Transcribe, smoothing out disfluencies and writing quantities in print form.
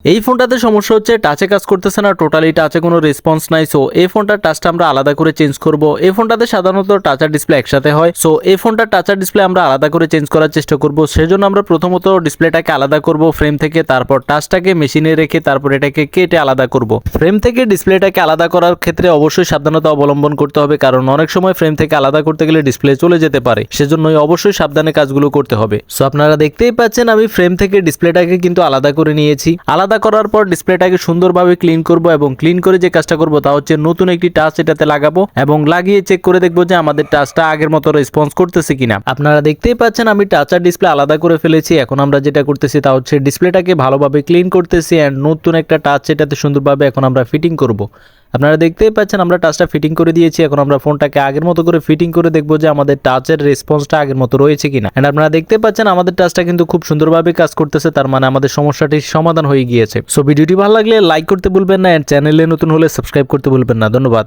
এই ফোনটাতে সমস্যা হচ্ছে টাচে কাজ করতেছে না, টোটালি টাচে কোনো রেসপন্স নাই। সো এই ফোনটার টাচটা আমরা আলাদা করে চেঞ্জ করব। এই ফোনটাতে সাধারণত টাচার ডিসপ্লে একসাথে হয়। সো এই ফোনটার টাচার ডিসপ্লে আমরা আলাদা করে চেঞ্জ করার চেষ্টা করব। সেজন্য আমরা প্রথমত ডিসপ্লেটাকে আলাদা করব ফ্রেম থেকে, তারপর টাচটাকে মেশিনে রেখে তারপর এটাকে কেটে আলাদা করব। ফ্রেম থেকে ডিসপ্লেটাকে আলাদা করার ক্ষেত্রে অবশ্যই সাবধানতা অবলম্বন করতে হবে, কারণ অনেক সময় ফ্রেম থেকে আলাদা করতে গেলে ডিসপ্লে চলে যেতে পারে। সেজন্যই অবশ্যই সাবধানে কাজগুলো করতে হবে। সো আপনারা দেখতেই পাচ্ছেন আমি ফ্রেম থেকে ডিসপ্লেটাকে কিন্তু আলাদা করে নিয়েছি। আলাদা করার পর ডিসপ্লেটাকে সুন্দরভাবে ক্লিন করব এবং ক্লিন করে যে কাজটা করব তা হচ্ছে নতুন একটি টাচ এটাতে লাগাবো এবং লাগিয়ে চেক করে দেখবো যে আমাদের টাচটা আগের মতো রেসপন্স করতেছে কিনা। আপনারা দেখতেই পাচ্ছেন আমি টাচার ডিসপ্লে আলাদা করে ফেলেছি। এখন আমরা যেটা করতেছি তা হচ্ছে ডিসপ্লেটাকে ভালোভাবে ক্লিন করতেছি এন্ড নতুন একটা টাচ এটাতে সুন্দরভাবে এখন আমরা ফিটিং করব। আপনারা দেখতেই পাচ্ছেন আমরা টাচটা ফিটিং করে দিয়েছি। এখন আমরা ফোনটাকে আগের মতো করে ফিটিং করে দেখবো যে আমাদের টাচের রেসপন্সটা আগের মতো রয়েছে কিনা। এন্ড আপনারা দেখতে পাচ্ছেন আমাদের টাচটা কিন্তু খুব সুন্দরভাবে কাজ করতেছে, তার মানে আমাদের সমস্যাটির সমাধান হয়ে গিয়েছে। সো ভিডিওটি ভালো লাগলে লাইক করতে ভুলবেন না এন্ড চ্যানেলে নতুন হলে সাবস্ক্রাইব করতে ভুলবেন না। ধন্যবাদ।